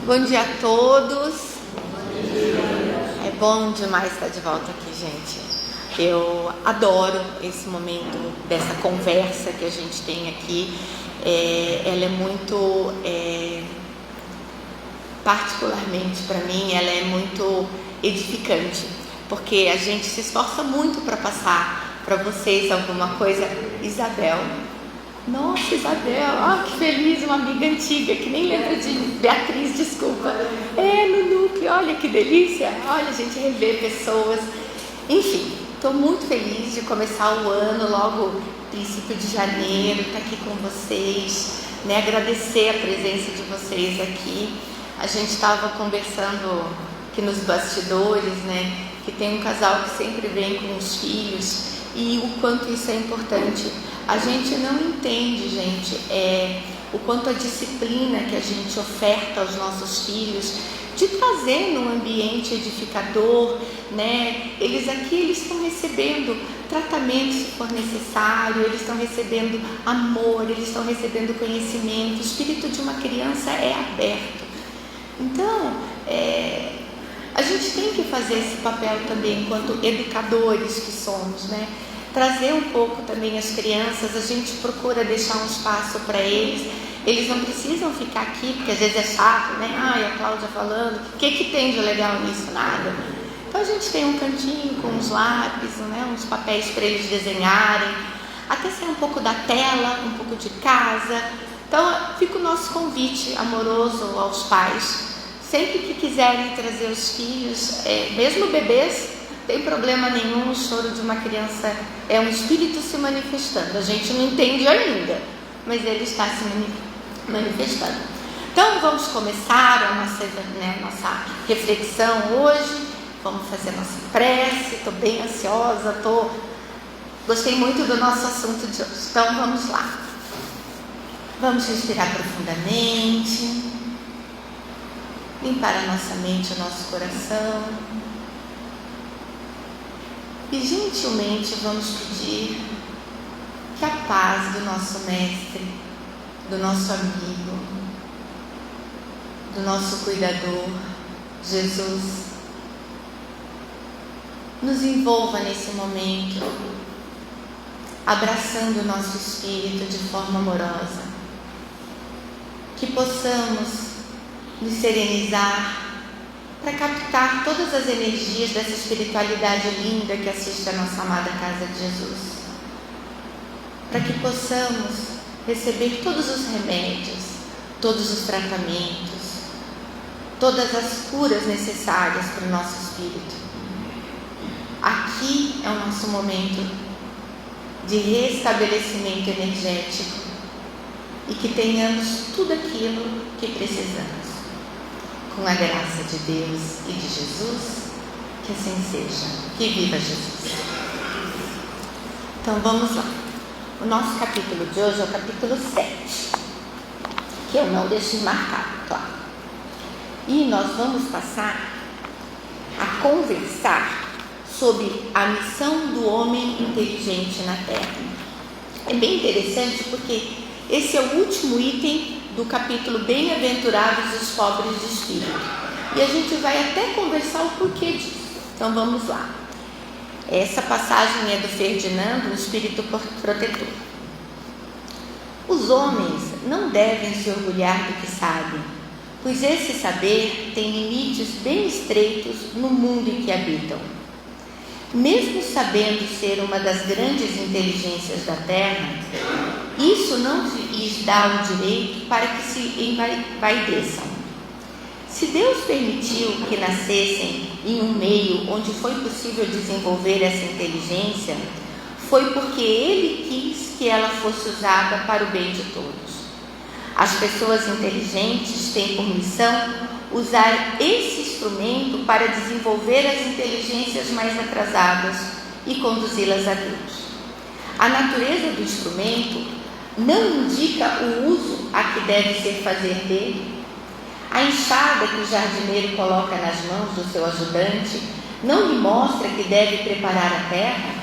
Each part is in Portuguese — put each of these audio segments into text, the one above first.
Bom dia a todos. É bom demais estar de volta aqui, gente. Eu adoro esse momento dessa conversa que a gente tem aqui. Ela é muito, particularmente para mim, ela é muito edificante, porque a gente se esforça muito para passar para vocês alguma coisa. Isabel, nossa, Isabel, que feliz, uma amiga antiga, que nem lembra de Beatriz, desculpa. No núcleo, olha que delícia, olha a gente rever pessoas. Enfim, estou muito feliz de começar o ano, logo princípio de janeiro, estar aqui com vocês, né? Agradecer a presença de vocês aqui. A gente estava conversando aqui nos bastidores, né? Que tem um casal que sempre vem com os filhos e o quanto isso é importante. A gente não entende, gente, o quanto a disciplina que a gente oferta aos nossos filhos de trazer num ambiente edificador, né? Eles estão recebendo tratamento se for necessário, eles estão recebendo amor, eles estão recebendo conhecimento. O espírito de uma criança é aberto. Então, a gente tem que fazer esse papel também enquanto educadores que somos, né? Trazer um pouco também as crianças, a gente procura deixar um espaço para eles. Eles não precisam ficar aqui, porque às vezes é chato, né? A Cláudia falando, o que tem de legal nisso? Nada. Então a gente tem um cantinho com uns lápis, né? Uns papéis para eles desenharem, até sair um pouco da tela, um pouco de casa. Então fica o nosso convite amoroso aos pais. Sempre que quiserem trazer os filhos, mesmo bebês, não tem problema nenhum. O choro de uma criança é um espírito se manifestando. A gente não entende ainda, mas ele está se manifestando. Então vamos começar a nossa reflexão hoje. Vamos fazer a nossa prece. Estou bem ansiosa, gostei muito do nosso assunto de hoje. Então vamos lá. Vamos respirar profundamente, limpar a nossa mente, o nosso coração. E gentilmente vamos pedir que a paz do nosso mestre, do nosso amigo, do nosso cuidador, Jesus, nos envolva nesse momento, abraçando o nosso espírito de forma amorosa, que possamos nos serenizar para captar todas as energias dessa espiritualidade linda que assiste a nossa amada casa de Jesus, para que possamos receber todos os remédios, todos os tratamentos, todas as curas necessárias para o nosso espírito. Aqui é o nosso momento de restabelecimento energético e que tenhamos tudo aquilo que precisamos. Com a graça de Deus e de Jesus, que assim seja. Que viva Jesus! Então vamos lá. O nosso capítulo de hoje é o capítulo 7, que eu não deixei marcado, claro. E nós vamos passar a conversar sobre a missão do homem inteligente na Terra. É bem interessante porque esse é o último item do capítulo Bem-aventurados os pobres de espírito. E a gente vai até conversar o porquê disso. Então vamos lá. Essa passagem é do Ferdinando, o espírito protetor. Os homens não devem se orgulhar do que sabem, pois esse saber tem limites bem estreitos no mundo em que habitam. Mesmo sabendo ser uma das grandes inteligências da Terra, isso não lhes dá o direito para que se envaideçam. Se Deus permitiu que nascessem em um meio onde foi possível desenvolver essa inteligência, foi porque Ele quis que ela fosse usada para o bem de todos. As pessoas inteligentes têm por missão usar esse instrumento para desenvolver as inteligências mais atrasadas e conduzi-las a Deus. A natureza do instrumento não indica o uso a que deve ser fazer dele. A enxada que o jardineiro coloca nas mãos do seu ajudante não lhe mostra que deve preparar a terra?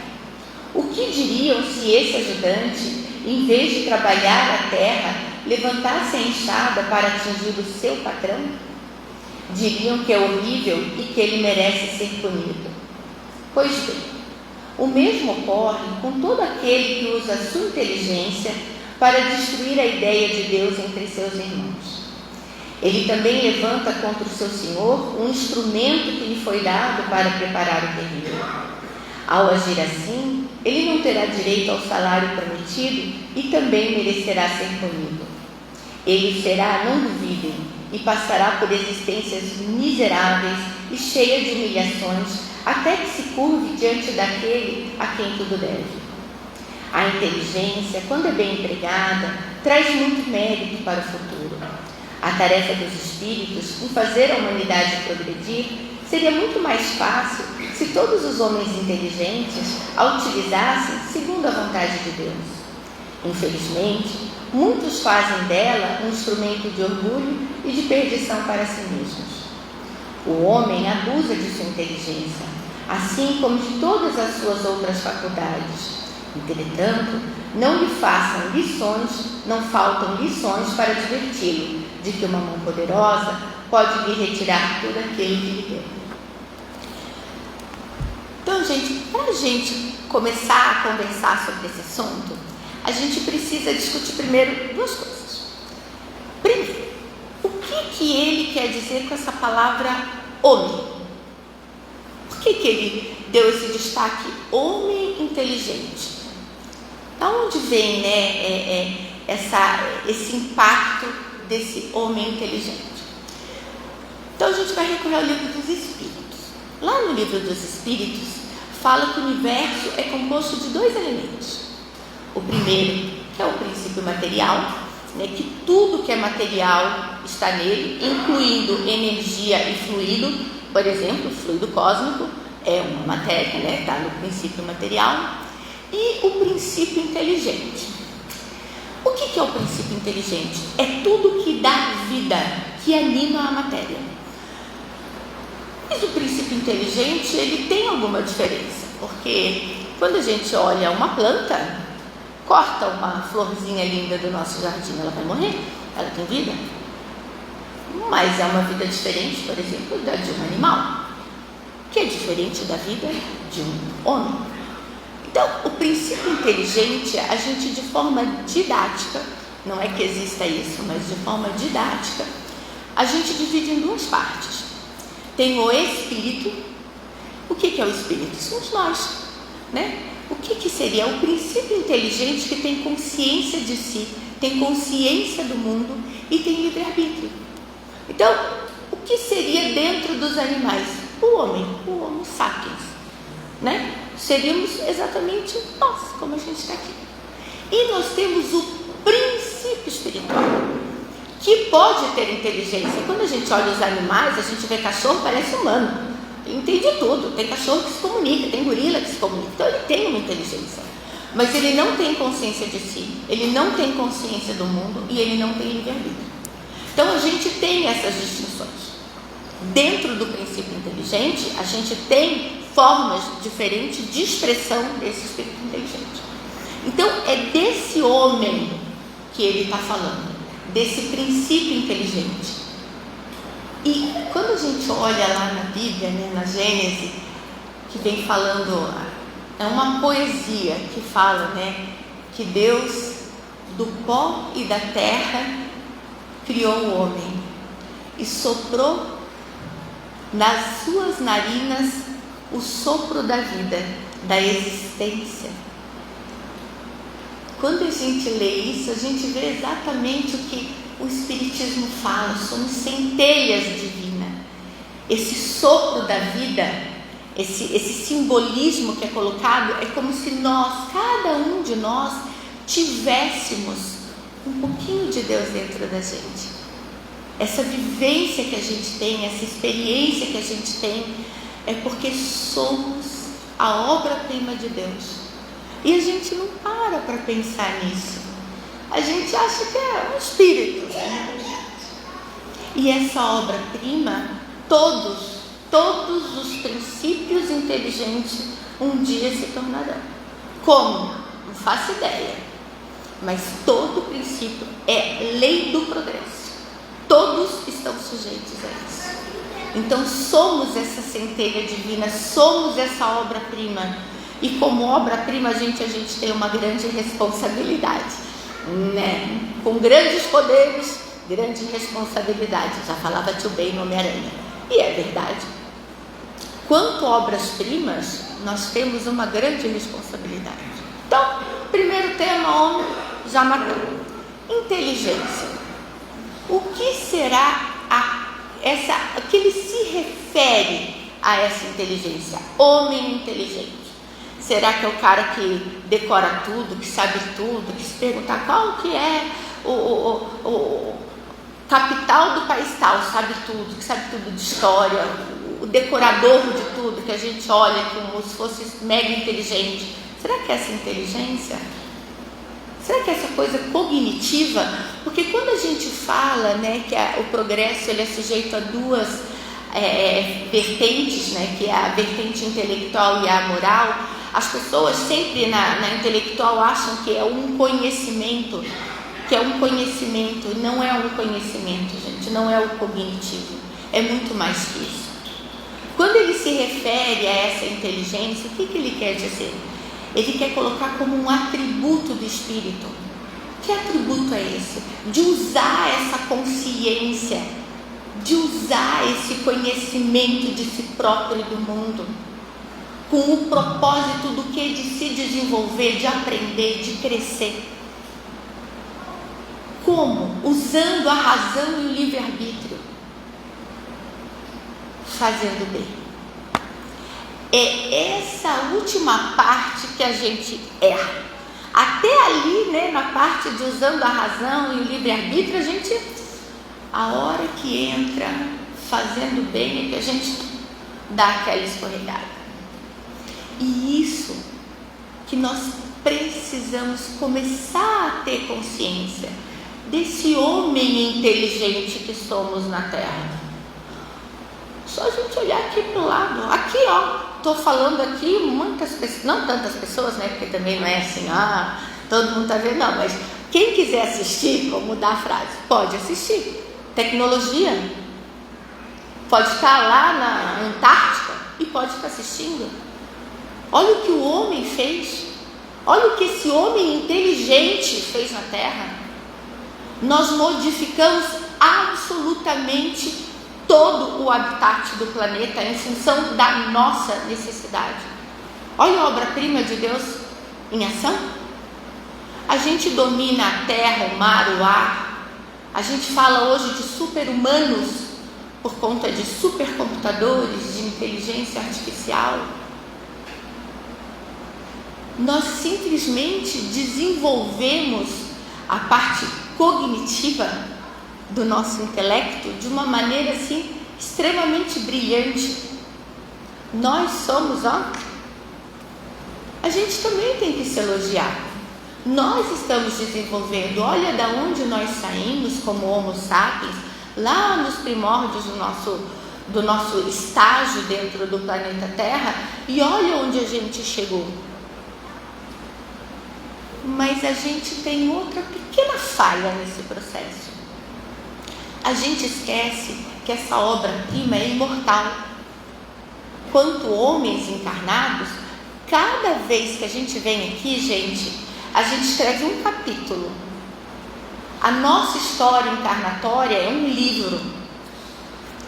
O que diriam se esse ajudante, em vez de trabalhar a terra, levantasse a enxada para atingir o seu patrão? Diriam que é horrível e que ele merece ser punido. Pois bem, o mesmo ocorre com todo aquele que usa a sua inteligência para destruir a ideia de Deus entre seus irmãos. Ele também levanta contra o seu Senhor um instrumento que lhe foi dado para preparar o terreno. Ao agir assim, ele não terá direito ao salário prometido e também merecerá ser punido. Ele será, não duvidem, e passará por existências miseráveis e cheias de humilhações, até que se curve diante daquele a quem tudo deve. A inteligência, quando é bem empregada, traz muito mérito para o futuro. A tarefa dos espíritos em fazer a humanidade progredir seria muito mais fácil se todos os homens inteligentes a utilizassem segundo a vontade de Deus. Infelizmente, muitos fazem dela um instrumento de orgulho e de perdição para si mesmos. O homem abusa de sua inteligência, assim como de todas as suas outras faculdades. Entretanto, não lhe façam lições, não faltam lições para diverti-lo, de que uma mão poderosa pode lhe retirar tudo aquilo que lhe deu. Então, gente, para a gente começar a conversar sobre esse assunto, a gente precisa discutir primeiro duas coisas. Primeiro, o que ele quer dizer com essa palavra homem? Por que ele deu esse destaque homem inteligente? Da onde vem, esse impacto desse homem inteligente? Então a gente vai recorrer ao livro dos Espíritos. Lá no livro dos Espíritos fala que o universo é composto de dois elementos. O primeiro, que é o princípio material, que tudo que é material está nele, incluindo energia e fluido. Por exemplo, o fluido cósmico é uma matéria, está no princípio material. E o princípio inteligente. O que é o princípio inteligente? É tudo que dá vida, que anima a matéria. Mas o princípio inteligente, ele tem alguma diferença, porque quando a gente olha uma planta, corta uma florzinha linda do nosso jardim, ela vai morrer? Ela tem vida? Mas é uma vida diferente, por exemplo, da de um animal, que é diferente da vida de um homem. Então, o princípio inteligente, a gente de forma didática, não é que exista isso, mas de forma didática, a gente divide em duas partes. Tem o espírito. O que é o espírito? Somos nós, O que seria o princípio inteligente que tem consciência de si, tem consciência do mundo e tem livre-arbítrio? Então, o que seria dentro dos animais? O Homo sapiens, Seríamos exatamente nós, como a gente está aqui. E nós temos o princípio espiritual, que pode ter inteligência. Quando a gente olha os animais, a gente vê cachorro, parece humano, entende tudo. Tem cachorro que se comunica, tem gorila que se comunica, então ele tem uma inteligência. Mas ele não tem consciência de si, ele não tem consciência do mundo e ele não tem livre-arbítrio. Então a gente tem essas distinções. Dentro do princípio inteligente, a gente tem formas diferentes de expressão desse espírito inteligente. Então, é desse homem que ele está falando, desse princípio inteligente. E quando a gente olha lá na Bíblia, na Gênesis, que vem falando, é uma poesia que fala, que Deus, do pó e da terra, criou o homem e soprou nas suas narinas o sopro da vida, da existência. Quando a gente lê isso, a gente vê exatamente o que o Espiritismo fala. Somos centelhas divinas. Esse sopro da vida, esse simbolismo que é colocado, é como se nós, cada um de nós, tivéssemos um pouquinho de Deus dentro da gente. Essa vivência que a gente tem, essa experiência que a gente tem, é porque somos a obra-prima de Deus. E a gente não para pensar nisso. A gente acha que é um espírito. E essa obra-prima, todos os princípios inteligentes um dia se tornarão. Como? Não faço ideia. mas todo princípio é lei do progresso. Todos estão sujeitos a isso. Então somos essa centelha divina, somos essa obra-prima. E como obra-prima a gente tem uma grande responsabilidade, né? Com grandes poderes, grande responsabilidade. Já falava Tio Ben no Homem-Aranha. E é verdade. Quanto obras-primas, nós temos uma grande responsabilidade. Então, primeiro tema, homem, já matou. Inteligência. O que será o que ele se refere a essa inteligência? Homem inteligente. Será que é o cara que decora tudo, que sabe tudo, que se perguntar qual que é o capital do país tal, sabe tudo, que sabe tudo de história, o decorador de tudo, que a gente olha como se fosse mega inteligente? Será que é essa inteligência? Será que é essa coisa cognitiva? Porque quando a gente fala, né, que o progresso ele é sujeito a duas vertentes, né, que é a vertente intelectual e a moral, as pessoas sempre na intelectual acham que é um conhecimento, não é um conhecimento, gente, não é o cognitivo, é muito mais que isso. Quando ele se refere a essa inteligência, o que ele quer dizer? Ele quer colocar como um atributo do espírito. Que atributo é esse? De usar essa consciência, de usar esse conhecimento de si próprio e do mundo, com o propósito do que? De se desenvolver, de aprender, de crescer. Como? Usando a razão e o livre-arbítrio. Fazendo bem. É essa última parte que a gente erra. Até ali, né, na parte de usando a razão e o livre-arbítrio, a hora que entra fazendo bem é que a gente dá aquela escorregada. E isso que nós precisamos começar a ter consciência desse homem inteligente que somos na Terra. Só a gente olhar aqui para o lado, aqui estou falando aqui, muitas pessoas, não tantas pessoas, né, porque também não é assim, todo mundo está vendo, não, mas quem quiser assistir, vou mudar a frase, pode assistir. Tecnologia, pode estar lá na Antártica e pode estar assistindo. Olha o que o homem fez, olha o que esse homem inteligente fez na Terra. Nós modificamos absolutamente todo o habitat do planeta em função da nossa necessidade. Olha a obra-prima de Deus em ação. A gente domina a terra, o mar, o ar. A gente fala hoje de super-humanos por conta de supercomputadores, de inteligência artificial. Nós simplesmente desenvolvemos a parte cognitiva do nosso intelecto de uma maneira assim extremamente brilhante. Nós somos, a gente também tem que se elogiar. Nós estamos desenvolvendo, olha da onde nós saímos como Homo sapiens, lá nos primórdios do nosso estágio dentro do planeta Terra, e olha onde a gente chegou. Mas a gente tem outra pequena falha nesse processo. A gente esquece que essa obra-prima é imortal. Quanto homens encarnados, cada vez que a gente vem aqui, a gente escreve um capítulo. A nossa história encarnatória é um livro.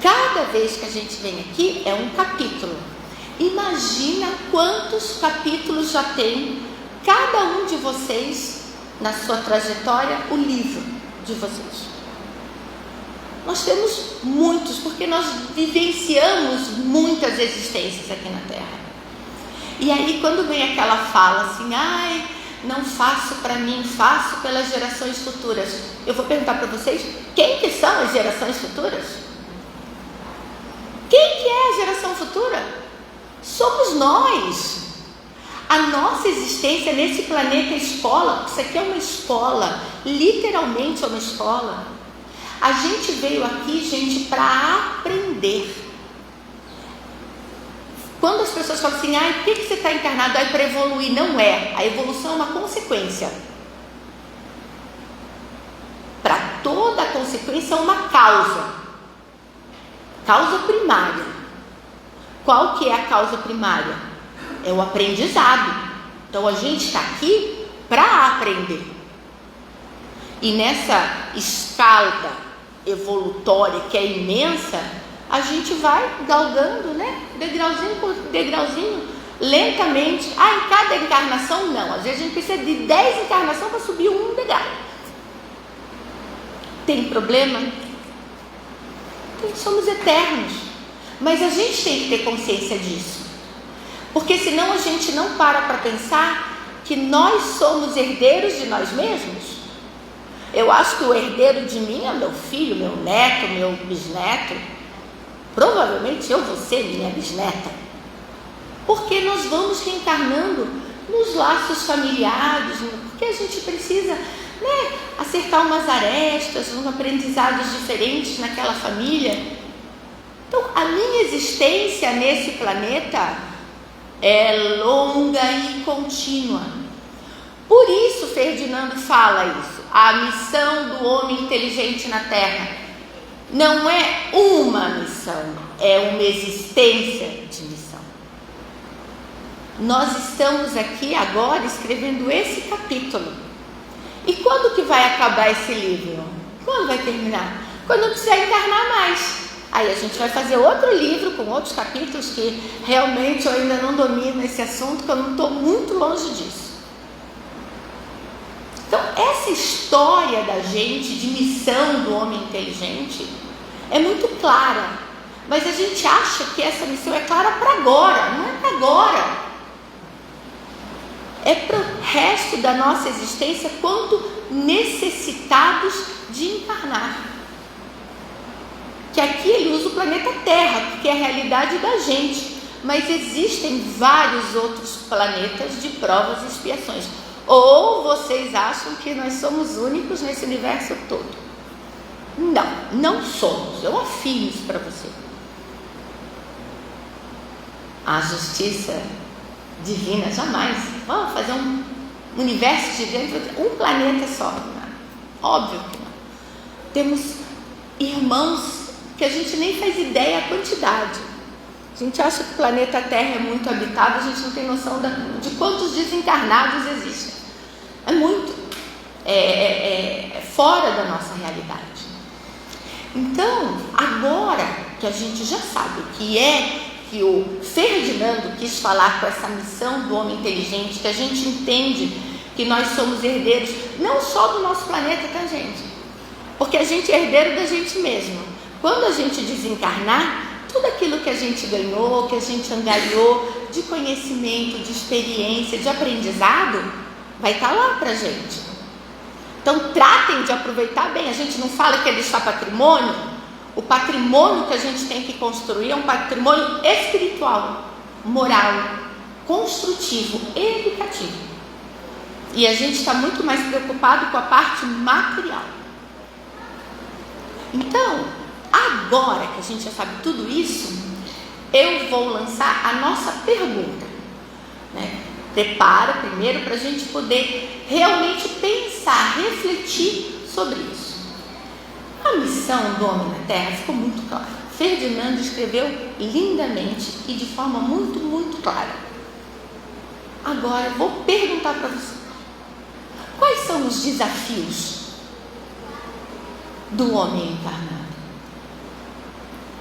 Cada vez que a gente vem aqui é um capítulo. Imagina quantos capítulos já tem cada um de vocês na sua trajetória, o livro de vocês. Nós temos muitos, porque nós vivenciamos muitas existências aqui na Terra. E aí quando vem aquela fala assim, não faço para mim, faço pelas gerações futuras. Eu vou perguntar para vocês, quem que são as gerações futuras? Quem que é a geração futura? Somos nós. A nossa existência nesse planeta é escola. Isso aqui é uma escola, literalmente é uma escola. A gente veio aqui, para aprender. Quando as pessoas falam assim, por que você está encarnado? Para evoluir. Não é. A evolução é uma consequência. toda a consequência uma causa primária. Qual que é a causa primária? É o aprendizado. Então a gente está aqui para aprender. E nessa escala evolutória que é imensa, a gente vai galgando, né? Degrauzinho por degrauzinho, lentamente. Em cada encarnação não. Às vezes a gente precisa de 10 encarnações para subir um degrau. Tem problema? Somos eternos. Mas a gente tem que ter consciência disso. Porque senão a gente não para pensar que nós somos herdeiros de nós mesmos. Eu acho que o herdeiro de mim é meu filho, meu neto, meu bisneto. Provavelmente eu vou ser minha bisneta. Porque nós vamos reencarnando nos laços familiares, porque a gente precisa, né, acertar umas arestas, uns aprendizados diferentes naquela família. Então, a minha existência nesse planeta é longa e contínua. Por isso Ferdinando fala isso. A missão do homem inteligente na Terra não é uma missão, é uma existência de missão. Nós estamos aqui agora escrevendo esse capítulo. E quando que vai acabar esse livro? Quando vai terminar? Quando não precisar encarnar mais. Aí a gente vai fazer outro livro com outros capítulos que realmente eu ainda não domino esse assunto, que eu não estou muito longe disso. Então, essa história da gente, de missão do homem inteligente, é muito clara. Mas a gente acha que essa missão é clara para agora. Não é para agora. É para o resto da nossa existência, quanto necessitados de encarnar. Que aqui ele usa o planeta Terra, porque é a realidade da gente. Mas existem vários outros planetas de provas e expiações. Ou vocês acham que nós somos únicos nesse universo todo? Não, não somos. Eu afirmo isso para você. A justiça divina jamais. Vamos fazer um universo gigante, um planeta só. Não. Óbvio que não. Temos irmãos que a gente nem faz ideia a quantidade. A gente acha que o planeta Terra é muito habitado, a gente não tem noção de quantos desencarnados existem. É muito. É fora da nossa realidade. Então, agora que a gente já sabe que o Ferdinando quis falar com essa missão do homem inteligente, que a gente entende que nós somos herdeiros, não só do nosso planeta, tá, gente? Porque a gente é herdeiro da gente mesmo. Quando a gente desencarnar, tudo aquilo que a gente ganhou, que a gente angariou de conhecimento, de experiência, de aprendizado, vai estar lá pra gente. Então tratem de aproveitar bem. A gente não fala que é deixar patrimônio. O patrimônio que a gente tem que construir é um patrimônio espiritual, moral, construtivo, educativo. E a gente está muito mais preocupado com a parte material. Então, agora que a gente já sabe tudo isso, eu vou lançar a nossa pergunta, né? Prepara primeiro para a gente poder realmente pensar, refletir sobre isso. A missão do homem na Terra ficou muito clara. Ferdinando escreveu lindamente e de forma muito, muito clara. Agora eu vou perguntar para você: quais são os desafios do homem encarnado?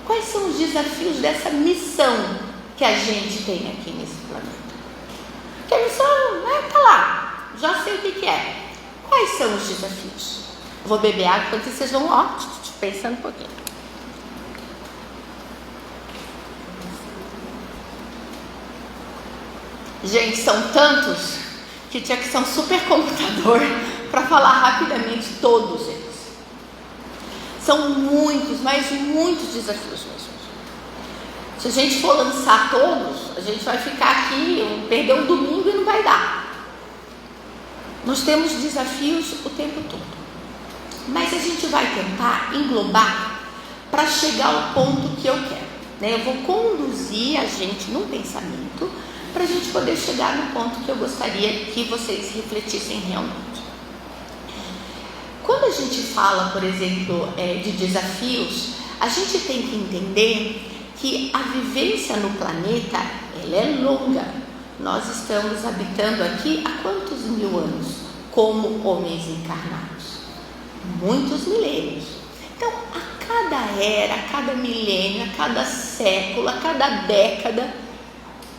Quais são os desafios dessa missão que a gente tem aqui nesse planeta? Que a missão, né, tá lá, já sei o que é. Quais são os desafios? Vou beber água enquanto vocês vão, pensando um pouquinho. Gente, são tantos que tinha que ser um supercomputador para falar rapidamente todos eles. São muitos, mas muitos desafios mesmo. Se a gente for lançar todos, a gente vai ficar aqui, perder um domingo e não vai dar. Nós temos desafios o tempo todo. Mas a gente vai tentar englobar para chegar ao ponto que eu quero, né? Eu vou conduzir a gente num pensamento para a gente poder chegar no ponto que eu gostaria que vocês refletissem realmente. Quando a a gente fala, por exemplo, de desafios, a gente tem que entender que a vivência no planeta, ela é longa. Nós estamos habitando aqui há quantos mil anos como homens encarnados? Muitos milênios. Então, a cada era, a cada milênio, a cada século, a cada década,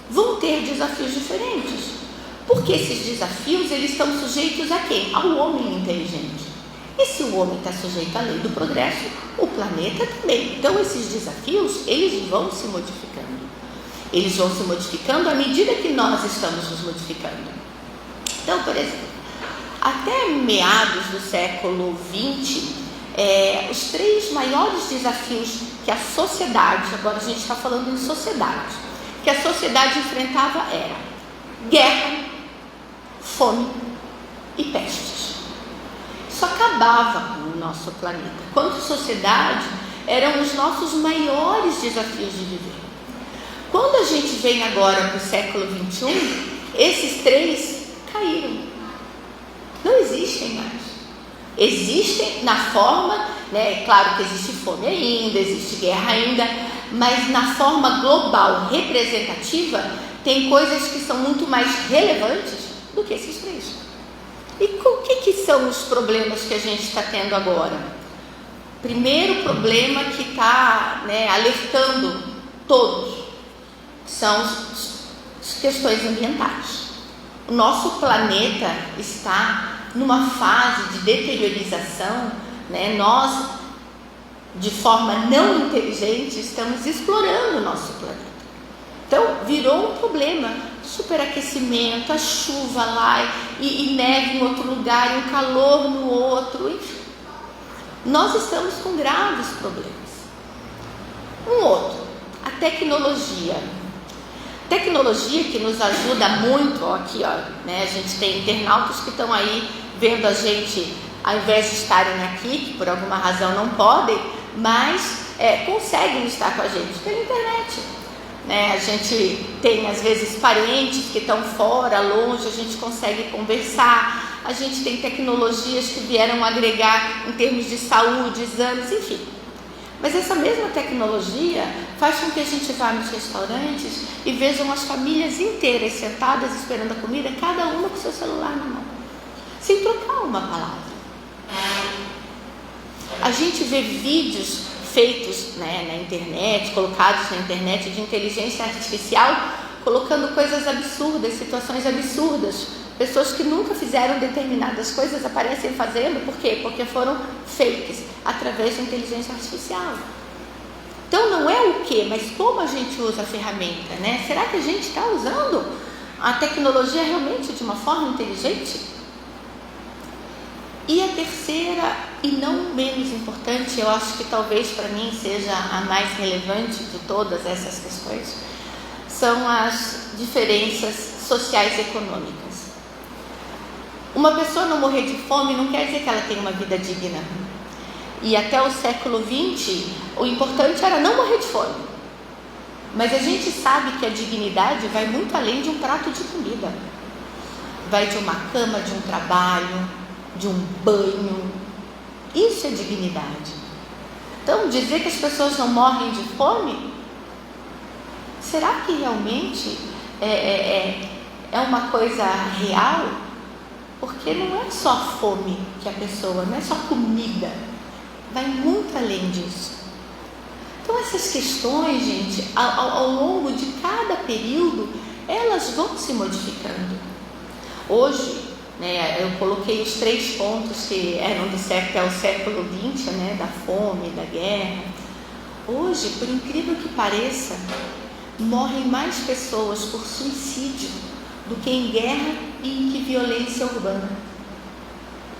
vão ter desafios diferentes. Porque esses desafios, eles estão sujeitos a quem? Ao homem inteligente. E se o homem está sujeito à lei do progresso, o planeta também. Então, esses desafios, eles vão se modificando. Eles vão se modificando à medida que nós estamos nos modificando. Então, por exemplo, até meados do século XX, os 3 maiores desafios que a sociedade, agora a gente está falando em sociedade, que a sociedade enfrentava era guerra, fome e pestes. Isso acabava no nosso planeta. Quanto sociedade, eram os nossos maiores desafios de viver. Quando a gente vem agora para o século XXI, esses 3 caíram. Não existem mais. Existem na forma, né? Claro que existe fome ainda, existe guerra ainda, mas na forma global, representativa, tem coisas que são muito mais relevantes do que esses 3. E o que são os problemas que a gente está tendo agora? Primeiro problema que está, né, alertando todos são as questões ambientais. O nosso planeta está numa fase de deteriorização, né? Nós, de forma não inteligente, estamos explorando o nosso planeta. Então, virou um problema, superaquecimento, a chuva lá e neve em outro lugar, e um calor no outro, enfim. Nós estamos com graves problemas. Um outro, a tecnologia. Tecnologia que nos ajuda muito, aqui, né? A gente tem internautas que estão aí vendo a gente, ao invés de estarem aqui, que por alguma razão não podem, mas conseguem estar com a gente pela internet. Né? A gente tem, às vezes, parentes que estão fora, longe, a gente consegue conversar. A gente tem tecnologias que vieram agregar em termos de saúde, exames, enfim. Mas essa mesma tecnologia faz com que a gente vá nos restaurantes e vejam as famílias inteiras sentadas esperando a comida, cada uma com seu celular na mão, sem trocar uma palavra. A gente vê vídeos feitos, né, na internet, colocados na internet de inteligência artificial, colocando coisas absurdas, situações absurdas. Pessoas que nunca fizeram determinadas coisas aparecem fazendo, por quê? Porque foram fakes, através de inteligência artificial. Então não é o que, mas como a gente usa a ferramenta, né? Será que a gente está usando a tecnologia realmente de uma forma inteligente? E a terceira, e não menos importante, eu acho que talvez para mim seja a mais relevante de todas essas questões, são as diferenças sociais e econômicas. Uma pessoa não morrer de fome não quer dizer que ela tem uma vida digna. E até o século XX, o importante era não morrer de fome. Mas a gente sabe que a dignidade vai muito além de um prato de comida. Vai de uma cama, de um trabalho, de um banho. Isso é dignidade. Então, dizer que as pessoas não morrem de fome, será que realmente é uma coisa real? Porque não é só fome que a pessoa, não é só comida, vai muito além disso. Então essas questões, gente, ao longo de cada período, elas vão se modificando. Hoje, né, eu coloquei os 3 pontos que eram do século até o século XX, né, da fome, da guerra. Hoje, por incrível que pareça, morrem mais pessoas por suicídio do que em guerra e em violência urbana.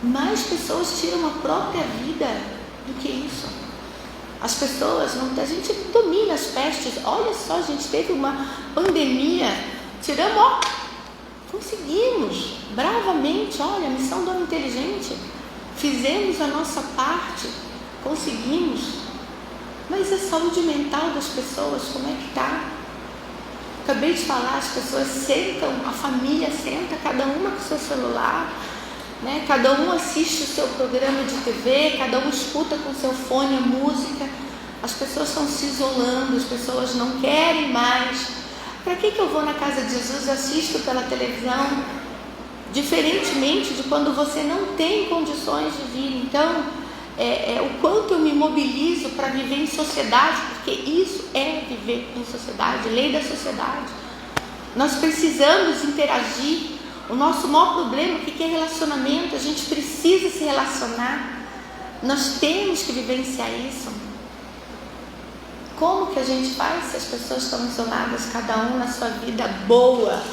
Mais pessoas tiram a própria vida do que isso. As pessoas, a gente domina as pestes. Olha só, a gente teve uma pandemia, tiramos, conseguimos, bravamente, olha, a missão do homem inteligente, fizemos a nossa parte, conseguimos. Mas a saúde mental das pessoas, como é que está? Acabei de falar, as pessoas sentam, a família senta, cada uma com seu celular, né? Cada um assiste o seu programa de TV, cada um escuta com seu fone a música. As pessoas estão se isolando, as pessoas não querem mais. Para que eu vou na casa de Jesus e assisto pela televisão? Diferentemente de quando você não tem condições de vir. Então, o quanto eu me mobilizo para viver em sociedade, porque isso é viver em sociedade, lei da sociedade. Nós precisamos interagir. O nosso maior problema, o que é relacionamento? A gente precisa se relacionar. Nós temos que vivenciar isso. Como que a gente faz se as pessoas estão isoladas, cada um na sua vida boa,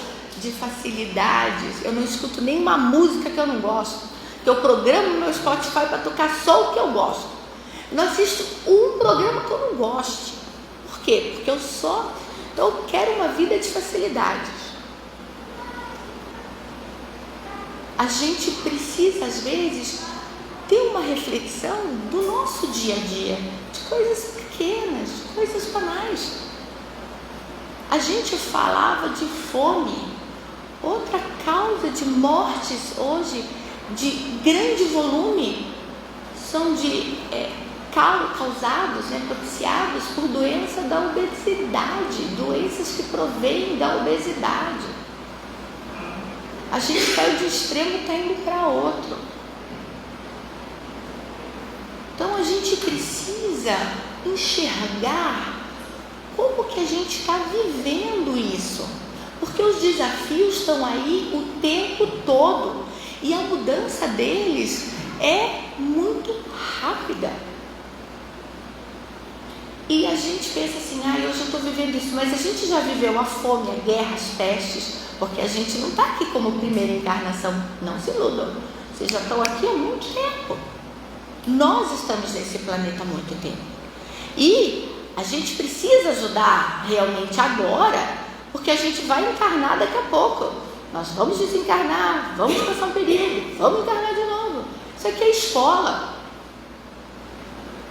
de facilidades? Eu não escuto nenhuma música que eu não gosto, que eu programo no meu Spotify para tocar só o que eu gosto. Não assisto um programa que eu não goste. Por quê? Porque eu quero uma vida de facilidades. A gente precisa, às vezes, ter uma reflexão do nosso dia a dia, de coisas pequenas, coisas banais. A gente falava de fome, outra causa de mortes hoje, de grande volume, são causados, propiciados por doença da obesidade, doenças que provêm da obesidade. A gente saiu de um extremo e está indo para outro. Então a gente precisa enxergar como que a gente está vivendo isso, porque os desafios estão aí o tempo todo e a mudança deles é muito rápida. E a gente pensa assim, hoje eu estou vivendo isso, mas a gente já viveu a fome, a guerra, as pestes, porque a gente não está aqui como primeira encarnação, não se iludam, vocês já estão aqui há muito tempo. Nós estamos nesse planeta há muito tempo. E a gente precisa ajudar realmente agora, porque a gente vai encarnar daqui a pouco. Nós vamos desencarnar, vamos passar um período, vamos encarnar de novo. Isso aqui é escola.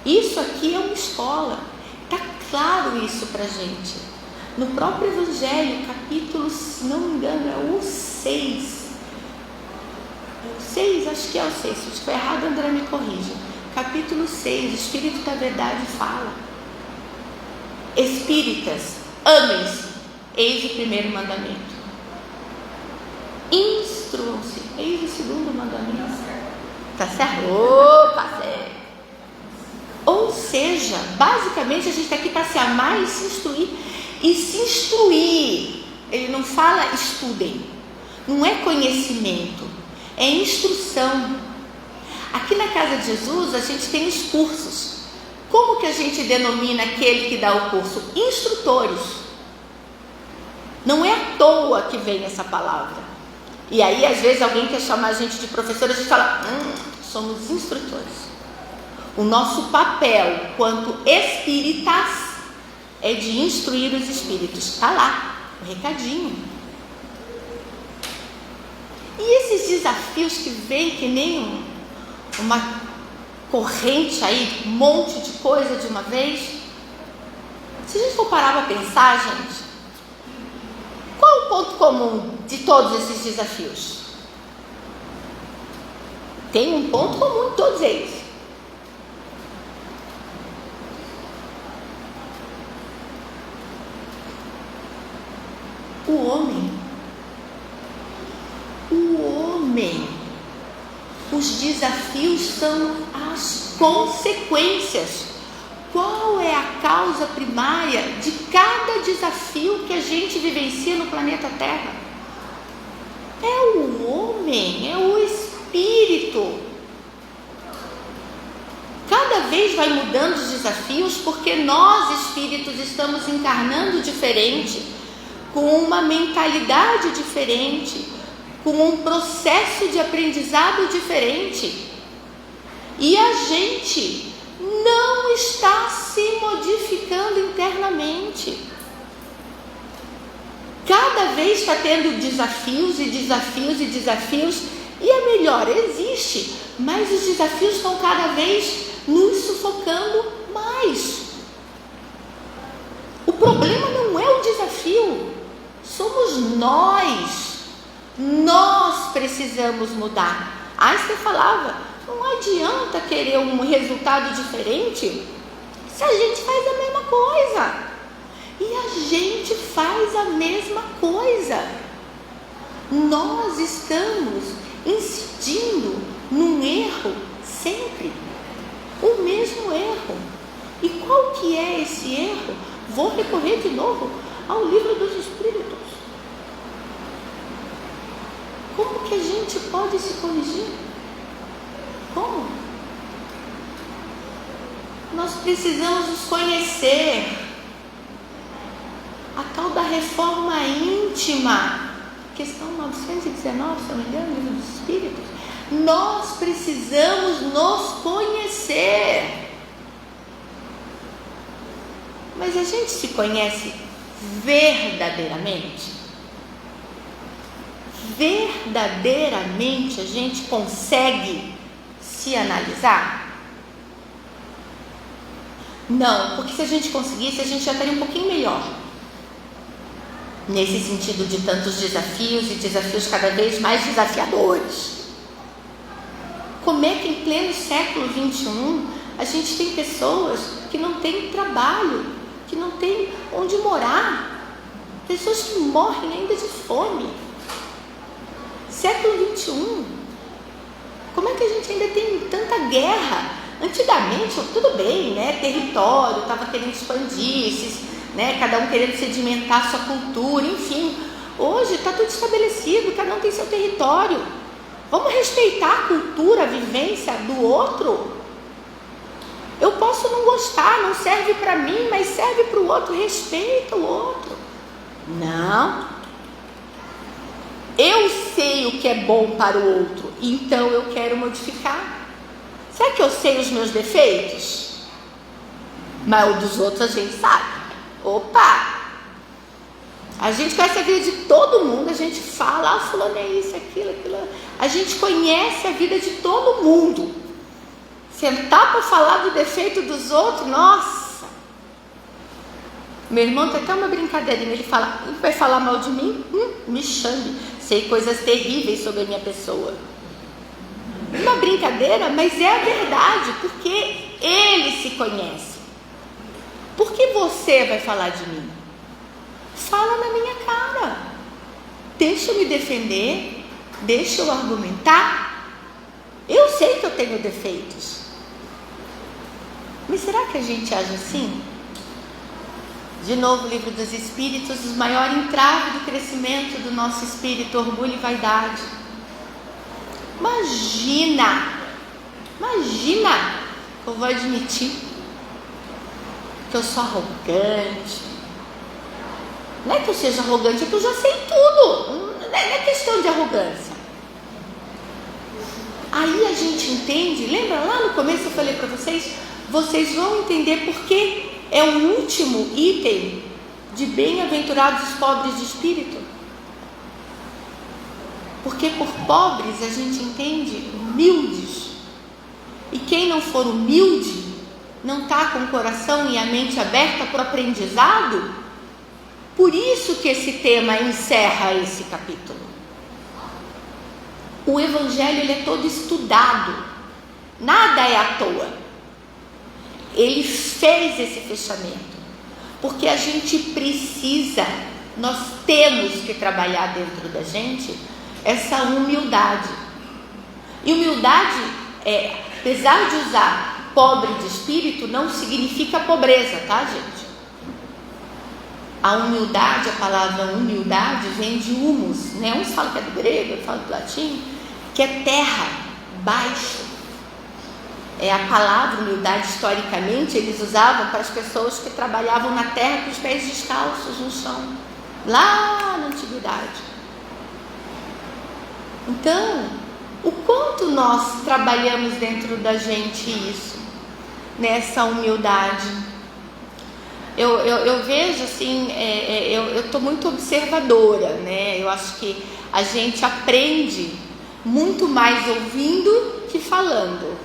Isso aqui é uma escola. Está claro isso para a gente. No próprio Evangelho, capítulo, se não me engano, é o 6. Acho que é o 6. Se estiver errado, André me corrige. Capítulo 6, o Espírito da Verdade fala: Espíritas, amem-se, eis o primeiro mandamento. Instruam-se, eis o segundo mandamento. Tá certo? Opa, certo. Ou seja, basicamente a gente está aqui para se amar e se instruir. E se instruir, ele não fala estudem, não é conhecimento, é instrução. Aqui na casa de Jesus a gente tem os cursos. Como que a gente denomina aquele que dá o curso? Instrutores. Não é à toa que vem essa palavra. E aí às vezes alguém quer chamar a gente de professor, a gente fala, somos instrutores. O nosso papel quanto espíritas é de instruir os espíritos. Está lá o recadinho. E esses desafios que vêm que nem uma corrente aí, um monte de coisa de uma vez. Se a gente for parar para pensar, gente, qual é o ponto comum de todos esses desafios? Tem um ponto comum em todos eles. O homem. Os desafios são as consequências. Qual é a causa primária de cada desafio que a gente vivencia no planeta Terra? É o homem, é o espírito. Cada vez vai mudando os desafios, porque nós, espíritos, estamos encarnando diferente, com uma mentalidade diferente, com um processo de aprendizado diferente. E a gente não está se modificando internamente. Cada vez está tendo desafios e desafios e desafios. E é melhor, existe, mas os desafios estão cada vez nos sufocando mais. O problema não é o desafio, somos nós. Nós precisamos mudar. Einstein falava, não adianta querer um resultado diferente se a gente faz a mesma coisa. E a gente faz a mesma coisa. Nós estamos incidindo num erro sempre. O mesmo erro. E qual que é esse erro? Vou recorrer de novo ao livro dos Espíritos. Como que a gente pode se corrigir? Como? Nós precisamos nos conhecer. A tal da reforma íntima, questão 919, se não me engano, livro dos Espíritos. Nós precisamos nos conhecer. Mas a gente se conhece verdadeiramente? Verdadeiramente a gente consegue se analisar? Não, porque se a gente conseguisse, a gente já estaria um pouquinho melhor. Nesse sentido de tantos desafios e desafios cada vez mais desafiadores. Como é que em pleno século XXI a gente tem pessoas que não têm trabalho, que não têm onde morar, pessoas que morrem ainda de fome? Século XXI, como é que a gente ainda tem tanta guerra? Antigamente, tudo bem, né? Território, estava querendo expandir, né? Cada um querendo sedimentar sua cultura, enfim. Hoje está tudo estabelecido, cada um tem seu território. Vamos respeitar a cultura, a vivência do outro? Eu posso não gostar, não serve para mim, mas serve para o outro, respeita o outro. Não. Eu sei o que é bom para o outro, então eu quero modificar. Será que eu sei os meus defeitos? Mas o dos outros a gente sabe. Opa! A gente conhece a vida de todo mundo, a gente fala, fulano é isso, aquilo. A gente conhece a vida de todo mundo. Sentar para falar do defeito dos outros, nossa! Meu irmão tem até uma brincadeirinha, ele fala, vai falar mal de mim? Me chame, sei coisas terríveis sobre a minha pessoa. Uma brincadeira, mas é a verdade, porque ele se conhece. Por que você vai falar de mim? Fala na minha cara. Deixa eu me defender, deixa eu argumentar. Eu sei que eu tenho defeitos. Mas será que a gente age assim? De novo, o livro dos Espíritos, o maior entrave do crescimento do nosso espírito, orgulho e vaidade. Imagina que eu vou admitir que eu sou arrogante. Não é que eu seja arrogante, é que eu já sei tudo. Não é questão de arrogância. Aí a gente entende, lembra lá no começo eu falei para vocês, vocês vão entender porque é o último item de bem-aventurados os pobres de espírito. Porque por pobres a gente entende humildes. E quem não for humilde, não está com o coração e a mente aberta para o aprendizado. Por isso que esse tema encerra esse capítulo. O Evangelho ele é todo estudado. Nada é à toa. Ele fez esse fechamento. Porque a gente precisa, nós temos que trabalhar dentro da gente essa humildade. E humildade, apesar de usar pobre de espírito, não significa pobreza, tá, gente? A humildade, a palavra humildade vem de humus, né? Uns falam que é do grego, outros falam do latim, que é terra, baixo. É a palavra humildade, historicamente, eles usavam para as pessoas que trabalhavam na terra com os pés descalços no chão, lá na antiguidade. Então, o quanto nós trabalhamos dentro da gente isso, nessa humildade? Eu vejo assim, eu estou muito observadora, né? Eu acho que a gente aprende muito mais ouvindo que falando.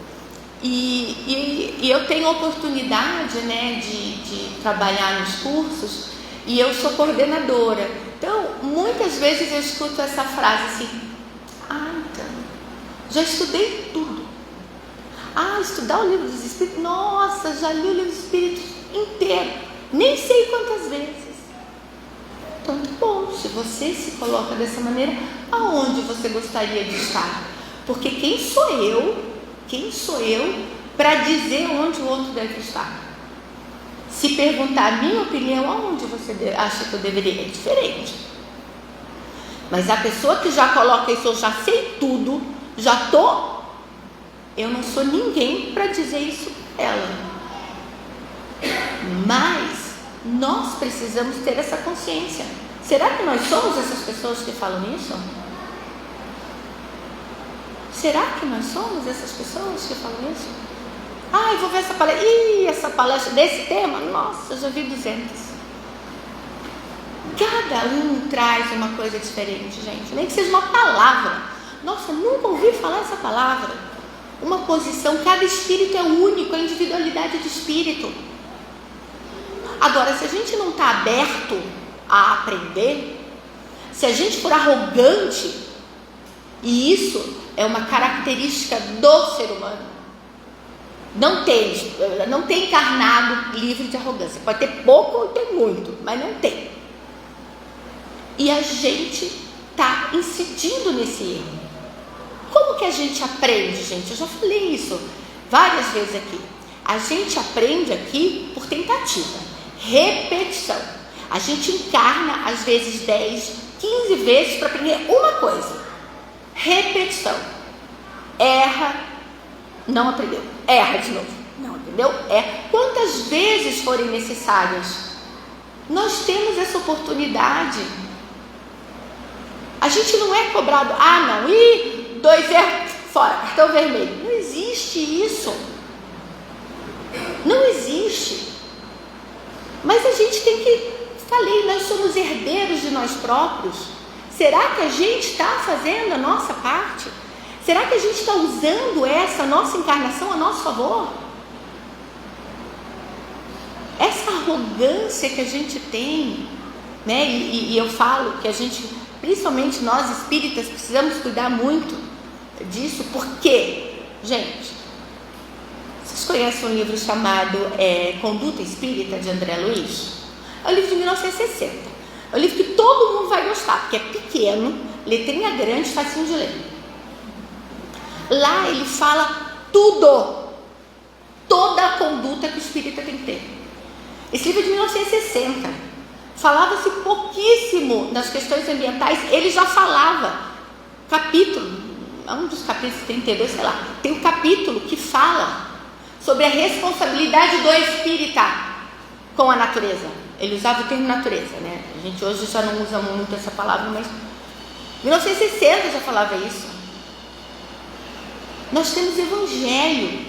E eu tenho a oportunidade, né, de trabalhar nos cursos, e eu sou coordenadora. Então, muitas vezes eu escuto essa frase assim, então, Já estudei tudo. Estudar o livro dos Espíritos, nossa, já li o livro dos Espíritos inteiro, nem sei quantas vezes. Então, bom, se você se coloca dessa maneira, aonde você gostaria de estar? Porque quem sou eu para dizer onde o outro deve estar? Se perguntar a minha opinião, aonde você acha que eu deveria? É diferente. Mas a pessoa que já coloca isso, eu já sei tudo, eu não sou ninguém para dizer isso para ela. Mas nós precisamos ter essa consciência. Será que nós somos essas pessoas que falam isso? Será que nós somos essas pessoas que falam isso? Eu vou ver essa palestra. Essa palestra desse tema, nossa, eu já vi 200. Cada um traz uma coisa diferente, gente. Nem que seja uma palavra. Nossa, nunca ouvi falar essa palavra. Uma posição, cada espírito é único, a individualidade do espírito. Agora, se a gente não está aberto a aprender, se a gente for arrogante, e isso é uma característica do ser humano, não tem encarnado livre de arrogância. Pode ter pouco ou ter muito, mas não tem. E a gente está incidindo nesse erro. Como que a gente aprende, gente? Eu já falei isso várias vezes aqui. A gente aprende aqui por tentativa, repetição. A gente encarna às vezes 10, 15 vezes para aprender uma coisa. Repetição. Erra, não aprendeu. Erra de novo, não aprendeu. Quantas vezes forem necessárias. Nós temos essa oportunidade. A gente não é cobrado, não, 2 erros, fora, cartão vermelho. Não existe isso. Não existe. Mas a gente tem que, nós somos herdeiros de nós próprios. Será que a gente está fazendo a nossa parte? Será que a gente está usando essa nossa encarnação a nosso favor? Essa arrogância que a gente tem, né? E eu falo que a gente, principalmente nós espíritas, precisamos cuidar muito disso, porque, gente, vocês conhecem um livro chamado Conduta Espírita, de André Luiz? É um livro de 1960. É um livro que todo mundo vai gostar, porque é pequeno, letrinha grande, facinho de ler. Lá ele fala toda a conduta que o espírita tem que ter. Esse livro é de 1960. Falava-se pouquíssimo nas questões ambientais. Ele já falava, um dos capítulos 32, sei lá, tem um capítulo que fala sobre a responsabilidade do espírita com a natureza. Ele usava o termo natureza, né? A gente hoje já não usa muito essa palavra, mas 1960 já falava isso. Nós temos evangelho,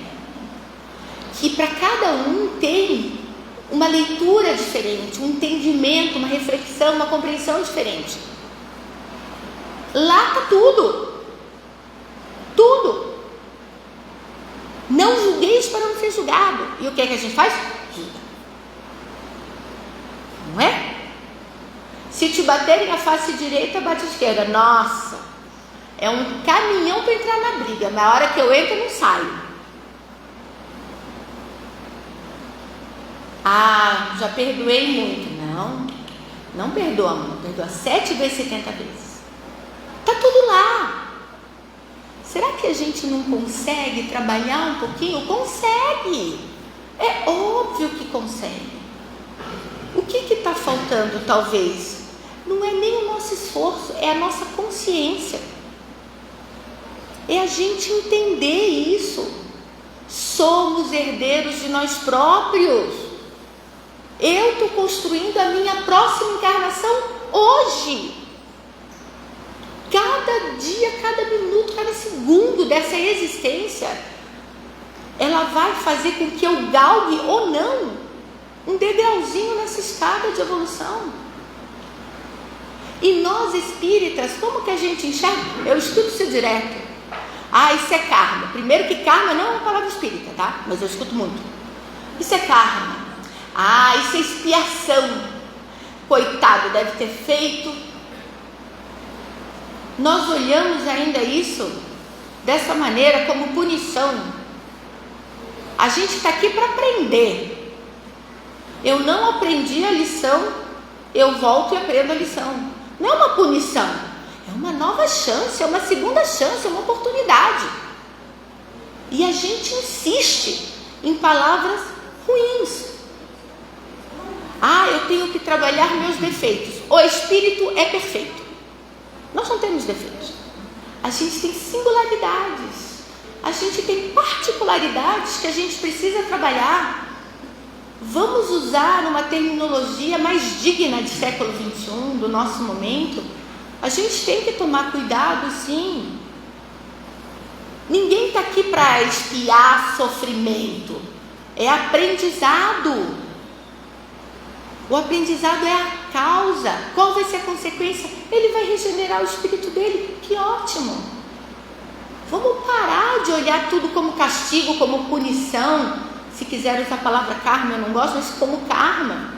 que para cada um tem uma leitura diferente, um entendimento, uma reflexão, uma compreensão diferente. Lá está tudo. Não julgueis para não ser julgado. E o que é que a gente faz? Julga. Não é? Se te baterem a face direita, bate a esquerda. Nossa, é um caminhão para entrar na briga. Na hora que eu entro, eu não saio. Já perdoei muito. Não perdoa muito. Perdoa 7 vezes, 70 vezes. Está tudo lá. Será que a gente não consegue trabalhar um pouquinho? Consegue. É óbvio que consegue. O que está faltando, talvez? Não é nem o nosso esforço, é a nossa consciência. É a gente entender isso. Somos herdeiros de nós próprios. Eu estou construindo a minha próxima encarnação hoje. Cada dia, cada minuto, cada segundo dessa existência, ela vai fazer com que eu galgue ou não um degrauzinho nessa escada de evolução. E nós espíritas, como que a gente enxerga? Eu escuto isso direto. Isso é karma. Primeiro que karma não é uma palavra espírita, tá? Mas eu escuto muito. Isso é karma. Isso é expiação. Coitado, deve ter feito. Nós olhamos ainda isso dessa maneira como punição. A gente está aqui para aprender. Eu não aprendi a lição, eu volto e aprendo a lição. Não é uma punição, é uma nova chance, é uma segunda chance, é uma oportunidade. E a gente insiste em palavras ruins. Eu tenho que trabalhar meus defeitos. O Espírito é perfeito. Nós não temos defeitos. A gente tem singularidades. A gente tem particularidades que a gente precisa trabalhar. Vamos usar uma terminologia mais digna de século XXI, do nosso momento. A gente tem que tomar cuidado, sim. Ninguém está aqui para expiar sofrimento. É aprendizado. O aprendizado é a causa. Qual vai ser a consequência? Ele vai regenerar o espírito dele. Que ótimo! Vamos parar de olhar tudo como castigo, como punição. Se quiser usar a palavra karma, eu não gosto, mas como karma.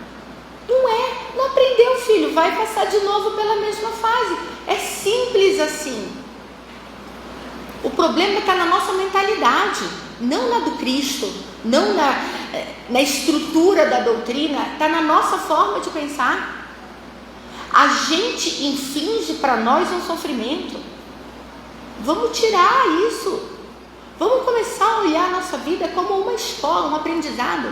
Não é. Não aprendeu, filho. Vai passar de novo pela mesma fase. É simples assim. O problema está na nossa mentalidade, não na do Cristo, não na estrutura da doutrina, está na nossa forma de pensar. A gente inflige para nós um sofrimento. Vamos tirar isso. Vamos começar a olhar a nossa vida como uma escola, um aprendizado.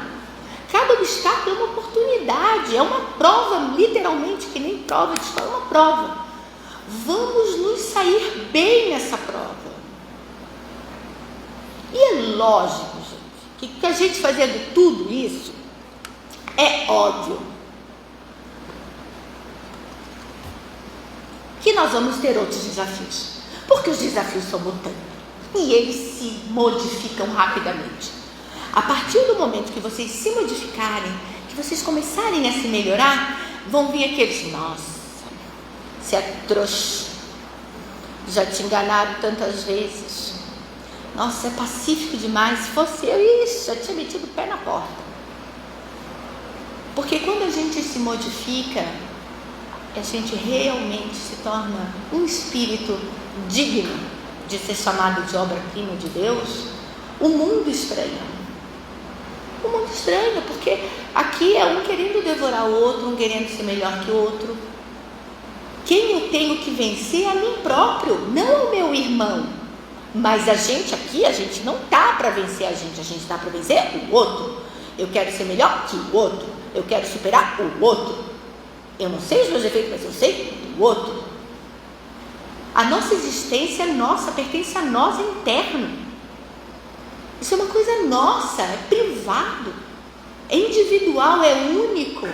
Cada obstáculo é uma oportunidade, é uma prova, literalmente, que nem prova de escola, é uma prova. Vamos nos sair bem nessa prova. E é lógico, gente, que a gente fazendo tudo isso, é óbvio que nós vamos ter outros desafios, porque os desafios são mutâneos e eles se modificam rapidamente. A partir do momento que vocês se modificarem, que vocês começarem a se melhorar, vão vir aqueles, nossa, você é trouxa, já te enganaram tantas vezes. Nossa, é pacífico demais. Se fosse eu, já tinha metido o pé na porta. Porque quando a gente se modifica, a gente realmente se torna um espírito digno de ser chamado de obra-prima de Deus. O mundo estranha. O mundo estranha, porque aqui é um querendo devorar o outro, um querendo ser melhor que o outro. Quem eu tenho que vencer é a mim próprio, não o meu irmão. Mas a gente aqui, a gente não está para vencer a gente está para vencer o outro. Eu quero ser melhor que o outro. Eu quero superar o outro. Eu não sei os meus defeitos, mas eu sei o outro. A nossa existência é nossa, pertence a nós, é interno. Isso é uma coisa nossa, é privado, é individual, é único.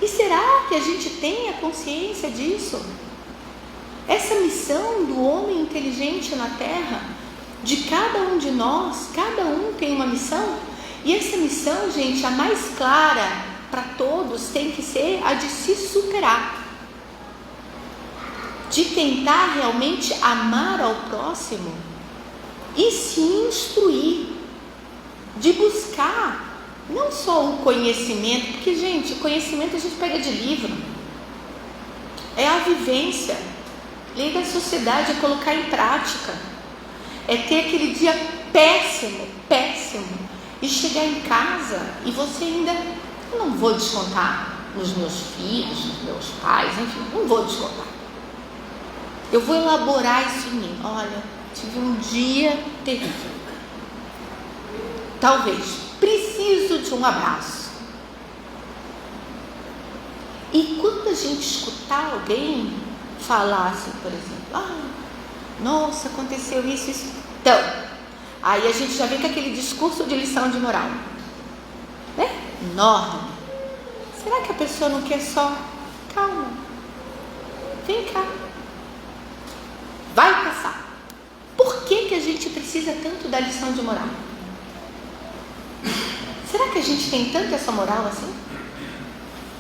E será que a gente tem a consciência disso? Essa missão do homem inteligente na Terra, de cada um de nós, cada um tem uma missão. E essa missão, gente, a mais clara para todos tem que ser a de se superar. De tentar realmente amar ao próximo e se instruir. De buscar não só o conhecimento, porque, gente, o conhecimento a gente pega de livro. É a vivência. Lei da sociedade é colocar em prática, é ter aquele dia péssimo, e chegar em casa e você ainda, eu não vou descontar nos meus filhos, nos meus pais, enfim, não vou descontar. Eu vou elaborar isso em mim. Olha, tive um dia terrível. Talvez preciso de um abraço. E quando a gente escutar alguém falar assim, por exemplo, nossa, aconteceu isso. Então, aí a gente já vem com aquele discurso de lição de moral, né? Enorme. Será que a pessoa não quer só? Calma, vem cá, vai passar. Por que a gente precisa tanto da lição de moral? Será que a gente tem tanto essa moral assim?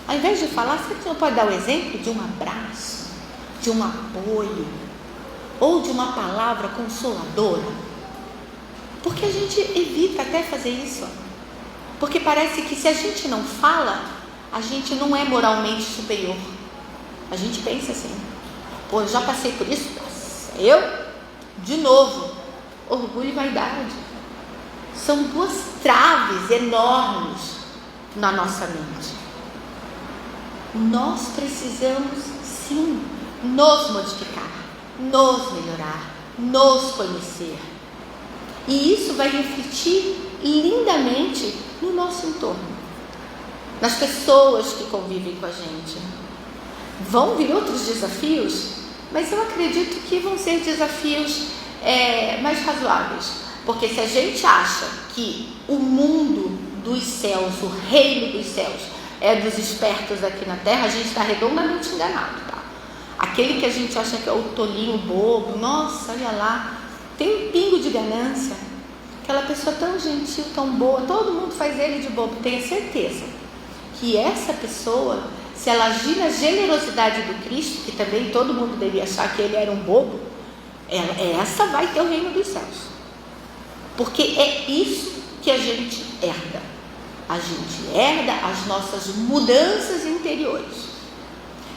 Ao invés de falar, será que você não pode dar o exemplo de um abraço, de um apoio, ou de uma palavra consoladora? Porque a gente evita até fazer isso. Porque parece que se a gente não fala, a gente não é moralmente superior. A gente pensa assim, pô, eu já passei por isso, eu De novo, orgulho e vaidade. São duas traves enormes na nossa mente. Nós precisamos, sim, nos modificar, nos melhorar, nos conhecer. E isso vai refletir lindamente no nosso entorno, nas pessoas que convivem com a gente. Vão vir outros desafios, mas eu acredito que vão ser desafios mais razoáveis. Porque se a gente acha que o mundo dos céus, o reino dos céus, é dos espertos aqui na terra, a gente está redondamente enganado, tá? Aquele que a gente acha que é o tolinho bobo, nossa, olha lá, tem um pingo de ganância, aquela pessoa tão gentil, tão boa, todo mundo faz ele de bobo. Tenha certeza que essa pessoa, se ela agir na generosidade do Cristo, que também todo mundo devia achar que ele era um bobo, essa vai ter o reino dos céus. Porque é isso que a gente herda. A gente herda as nossas mudanças interiores.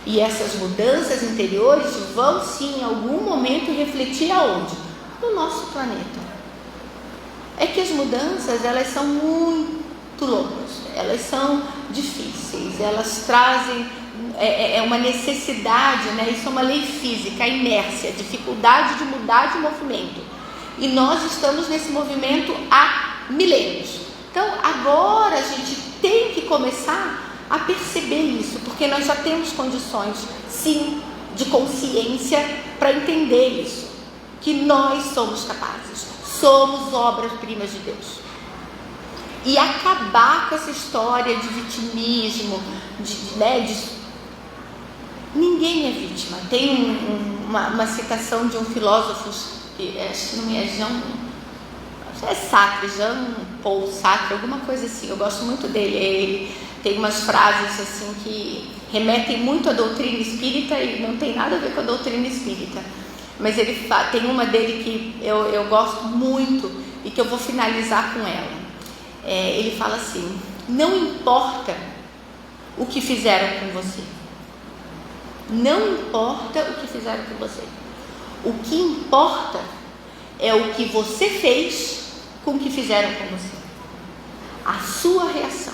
E essas mudanças interiores vão sim, em algum momento, refletir aonde? No nosso planeta. É que as mudanças, elas são muito loucas, elas são difíceis, elas trazem uma necessidade, né? Isso é uma lei física, a inércia, a dificuldade de mudar de movimento. E nós estamos nesse movimento há milênios. Então, agora a gente tem que começar a perceber isso, porque nós já temos condições, sim, de consciência para entender isso, que nós somos capazes, somos obras-primas de Deus. E acabar com essa história de vitimismo, ninguém é vítima. Tem uma citação de um filósofo, acho que não é Jean-Paul Sartre, alguma coisa assim, eu gosto muito dele. Ele tem umas frases assim que remetem muito à doutrina espírita e não tem nada a ver com a doutrina espírita, mas ele tem uma dele que eu gosto muito e que eu vou finalizar com ela. Ele fala assim: não importa o que fizeram com você, não importa o que fizeram com você, o que importa é o que você fez com o que fizeram com você, a sua reação,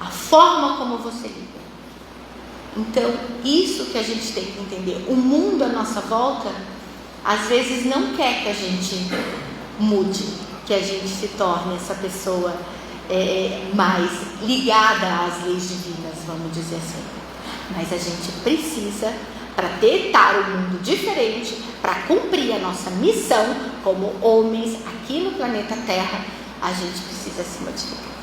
a forma como você lida. Então, isso que a gente tem que entender. O mundo à nossa volta, às vezes, não quer que a gente mude, que a gente se torne essa pessoa mais ligada às leis divinas, vamos dizer assim. Mas a gente precisa, para tentar um mundo diferente, para cumprir a nossa missão como homens aqui no planeta Terra, a gente precisa se modificar.